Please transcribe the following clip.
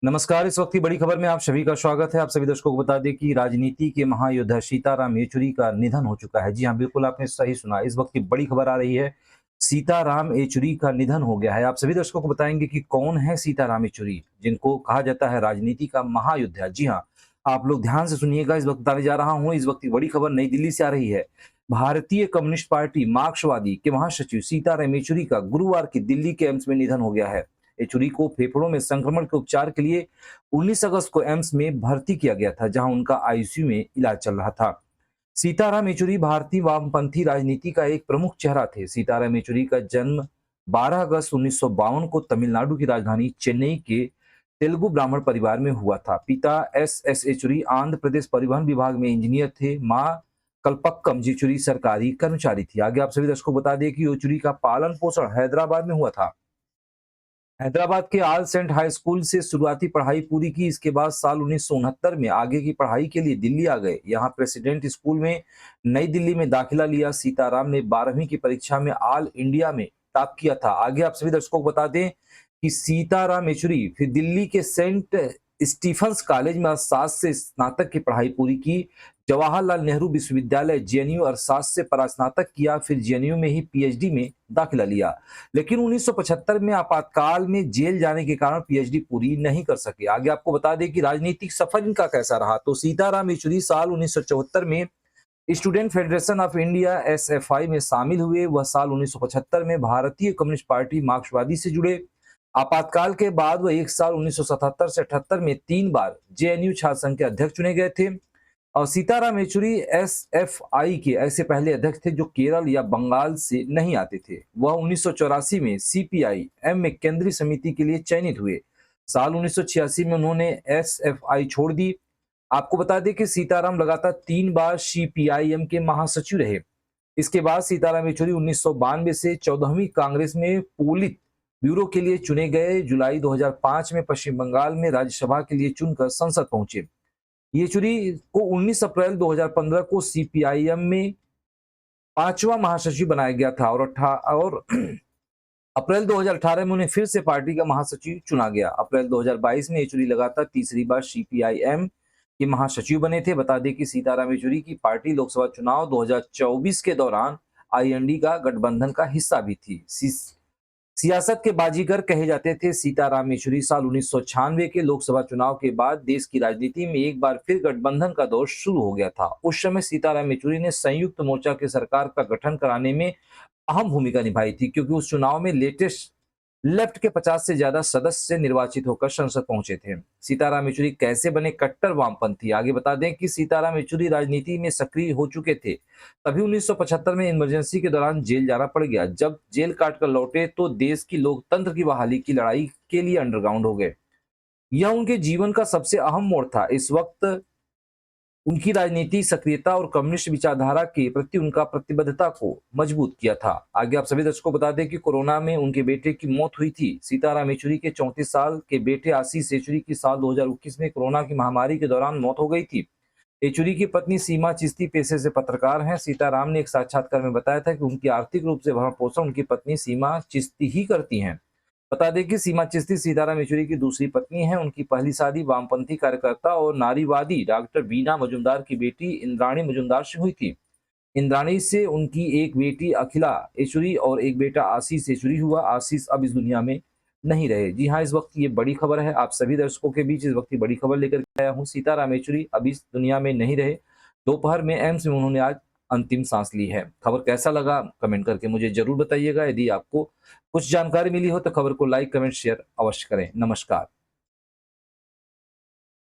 नमस्कार। इस वक्त की बड़ी खबर में आप सभी का स्वागत है। आप सभी दर्शकों को बता दें कि राजनीति के महायोद्धा सीताराम येचुरी का निधन हो चुका है। जी हाँ, बिल्कुल आपने सही सुना। इस वक्त की बड़ी खबर आ रही है, सीताराम येचुरी का निधन हो गया है। आप सभी दर्शकों को बताएंगे कि कौन है सीताराम येचुरी, जिनको कहा जाता है राजनीति का महायोद्धा। जी हाँ, आप लोग ध्यान से सुनिएगा। इस वक्त बताने जा रहा हूँ, इस वक्त की बड़ी खबर नई दिल्ली से आ रही है। भारतीय कम्युनिस्ट पार्टी मार्क्सवादी के महासचिव सीताराम येचुरी का गुरुवार की दिल्ली के एम्स में निधन हो गया है। येचुरी को फेफड़ों में संक्रमण के उपचार के लिए 19 अगस्त को एम्स में भर्ती किया गया था, जहां उनका आईसीयू में इलाज चल रहा था। सीताराम येचुरी भारतीय वामपंथी राजनीति का एक प्रमुख चेहरा थे। सीताराम येचुरी का जन्म 12 अगस्त 1952 को तमिलनाडु की राजधानी चेन्नई के तेलुगु ब्राह्मण परिवार में हुआ था। पिता एस येचुरी आंध्र प्रदेश परिवहन विभाग में इंजीनियर थे। मां कल्पक्कम येचुरी सरकारी कर्मचारी थी। आगे आप सभी दर्शकों को बता दें कि येचुरी का पालन पोषण हैदराबाद में हुआ था। हैदराबाद के ऑल सेंट हाई स्कूल से शुरुआती पढ़ाई पूरी की। इसके बाद साल 1969 में आगे की पढ़ाई के लिए दिल्ली आ गए। यहाँ प्रेसिडेंट स्कूल में नई दिल्ली में दाखिला लिया। सीताराम ने 12वीं की परीक्षा में ऑल इंडिया में टॉप किया था। आगे आप सभी दर्शकों को बता दें कि सीताराम येचुरी फिर दिल्ली के सेंट स्टीफंस कॉलेज में अर्थशास्त्र से स्नातक की पढ़ाई पूरी की। जवाहरलाल नेहरू विश्वविद्यालय जेएनयू अर्थशास्त्र से परास्नातक किया। फिर जेएनयू में ही पीएचडी में दाखिला लिया, लेकिन 1975 में आपातकाल में जेल जाने के कारण पीएचडी पूरी नहीं कर सके। आगे आपको बता दें कि राजनीतिक सफर इनका कैसा रहा। तो सीताराम येचुरी साल 1974 में student federation of India SFI में शामिल हुए। वह साल 1975 में भारतीय कम्युनिस्ट पार्टी मार्क्सवादी से जुड़े। आपातकाल के बाद वह एक साल 1977 से 78 में 3 बार जेएनयू छात्र संघ के अध्यक्ष चुने गए थे। और सीताराम येचुरी एसएफआई के ऐसे पहले अध्यक्ष थे जो केरल या बंगाल से नहीं आते थे। वह 1984 में सीपीआई एम में केंद्रीय समिति के लिए चयनित हुए। साल 1986 में उन्होंने एसएफआई छोड़ दी। आपको बता दें कि सीताराम लगातार 3 बार सीपीआईएम के महासचिव रहे। इसके बाद सीताराम येचुरी 1992 से 14वीं कांग्रेस में पोलित ब्यूरो के लिए चुने गए। जुलाई 2005 में पश्चिम बंगाल में राज्यसभा के लिए चुनकर संसद पहुंचे। येचुरी को 19 अप्रैल 2015 को सीपीआईएम में 5वां महासचिव बनाया गया था और अप्रैल 2018 में उन्हें फिर से पार्टी का महासचिव चुना गया। अप्रैल 2022 में येचुरी लगातार तीसरी बार सीपीआईएम के महासचिव बने थे। बता दें कि सीताराम येचुरी की पार्टी लोकसभा चुनाव 2024 के दौरान आईएनडी का गठबंधन का हिस्सा भी थी। सियासत के बाजीगर कहे जाते थे। सीताराम येचुरी साल 1996 के लोकसभा चुनाव के बाद देश की राजनीति में एक बार फिर गठबंधन का दौर शुरू हो गया था। उस समय सीताराम येचुरी ने संयुक्त मोर्चा की सरकार का गठन कराने में अहम भूमिका निभाई थी, क्योंकि उस चुनाव में लेफ्ट के 50 से ज्यादा सदस्य निर्वाचित होकर संसद पहुंचे थे। सीताराम येचुरी कैसे बने कट्टर वामपंथी। आगे बता दें कि सीताराम येचुरी राजनीति में सक्रिय हो चुके थे, तभी 1975 में इमरजेंसी के दौरान जेल जाना पड़ गया। जब जेल काट कर लौटे तो देश की लोकतंत्र की बहाली की लड़ाई के लिए अंडरग्राउंड हो गए। यह उनके जीवन का सबसे अहम मोड़ था। इस वक्त उनकी राजनीतिक सक्रियता और कम्युनिस्ट विचारधारा के प्रति उनका प्रतिबद्धता को मजबूत किया था। आगे आप सभी दर्शकों को बता दें कि कोरोना में उनके बेटे की मौत हुई थी। सीताराम येचुरी के 34 साल के बेटे आशीष येचुरी की साल 2021 में कोरोना की महामारी के दौरान मौत हो गई थी। येचुरी की पत्नी सीमा चिश्ती पेशे से पत्रकार हैं। सीताराम ने एक साक्षात्कार में बताया था कि उनकी आर्थिक रूप से भरण पोषण उनकी पत्नी सीमा चिश्ती ही करती हैं। बता दें कि सीमा चिश्ती सीताराम येचुरी की दूसरी पत्नी है। उनकी पहली शादी वामपंथी कार्यकर्ता और नारीवादी डॉक्टर बीना मजुमदार की बेटी इंद्राणी मजुमदार से हुई थी। इंद्राणी से उनकी एक बेटी अखिला येचुरी और एक बेटा आशीष येचुरी हुआ। आशीष अब इस दुनिया में नहीं रहे। जी हाँ, इस वक्त ये बड़ी खबर है। आप सभी दर्शकों के बीच इस वक्त की बड़ी खबर लेकर आया हूँ। सीताराम येचुरी अब इस दुनिया में नहीं रहे। दोपहर में एम्स में उन्होंने आज अंतिम सांस ली है। खबर कैसा लगा कमेंट करके मुझे जरूर बताइएगा। यदि आपको कुछ जानकारी मिली हो तो खबर को लाइक कमेंट शेयर अवश्य करें। नमस्कार।